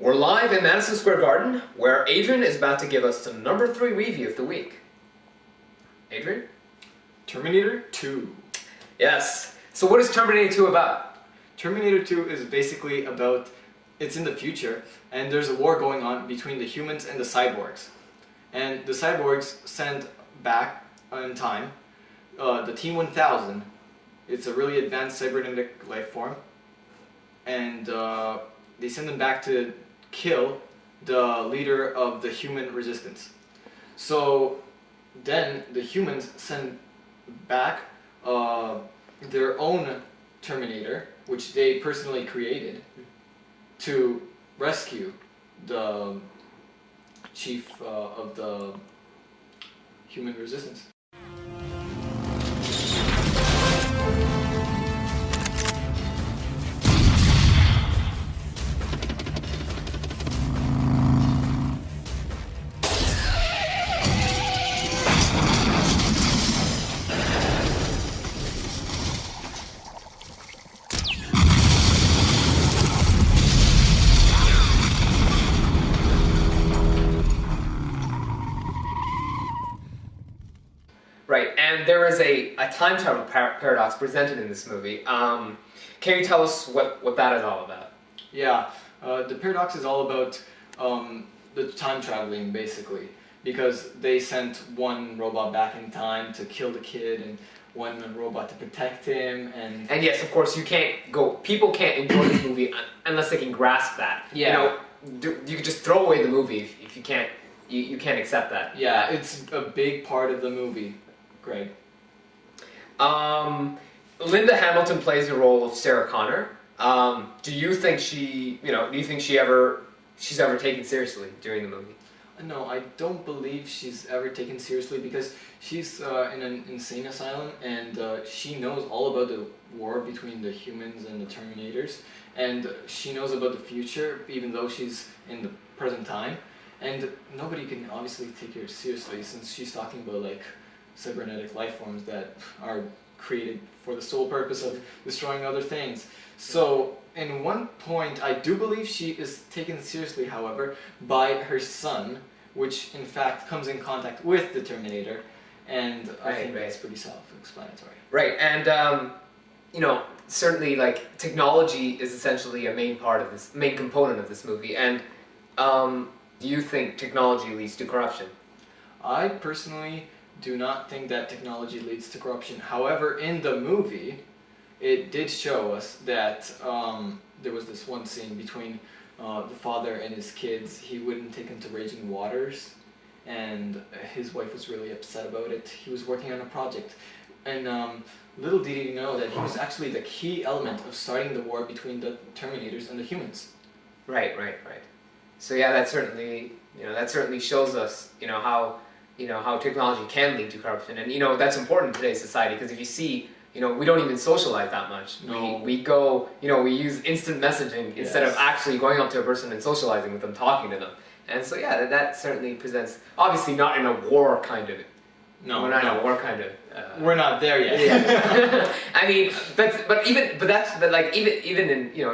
We're live in Madison Square Garden, where Adrian is about to give us the number 3 review of the week. Adrian? Terminator 2. Yes. So what is Terminator 2 about? Terminator 2 is basically about, it's in the future, and there's a war going on between the humans and the cyborgs. And the cyborgs send back in time the T-1000. It's a really advanced cybernetic life form. And they send them back to kill the leader of the human resistance. So then the humans send back their own Terminator, which they personally created, to rescue the chief of the human resistance. Right, and there is a time travel paradox presented in this movie. Can you tell us what that is all about? Yeah, the paradox is all about the time traveling, basically, because they sent one robot back in time to kill the kid and one robot to protect him, and yes, of course, people can't enjoy this movie unless they can grasp that. Yeah. You could just throw away the movie if you can't, you can't accept that. Yeah, it's a big part of the movie. Greg. Linda Hamilton plays the role of Sarah Connor. Do you think she's ever taken seriously during the movie? No, I don't believe she's ever taken seriously because she's in an insane asylum, and she knows all about the war between the humans and the Terminators, and she knows about the future even though she's in the present time, and nobody can obviously take her seriously since she's talking about like cybernetic life forms that are created for the sole purpose of destroying other things. So, in one point, I do believe she is taken seriously, however, by her son, which in fact comes in contact with the Terminator, and I think that's pretty self-explanatory. Right, and certainly, like, technology is essentially a main component of this movie, and do you think technology leads to corruption? I personally do not think that technology leads to corruption. However, in the movie, it did show us that there was this one scene between the father and his kids. He wouldn't take him to raging waters, and his wife was really upset about it. He was working on a project, and little did he know that he was actually the key element of starting the war between the Terminators and the humans. Right. So yeah, that certainly shows us how technology can lead to corruption, and that's important in today's society, because if you see, we don't even socialize that much. No. We use instant messaging instead of actually going up to a person and socializing with them, talking to them. And so yeah, that certainly presents, obviously not in a war kind of. No, we're not in a war kind of. We're not there yet. Yeah. I mean,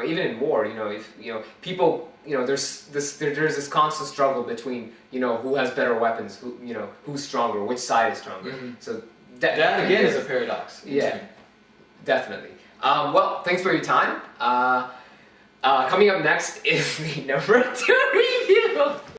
even in war, if people, there's this constant struggle between, who has better weapons, who's stronger, which side is stronger. Mm-hmm. So that again is a paradox. Yeah, definitely. Well, thanks for your time. Coming up next is the number 2 review.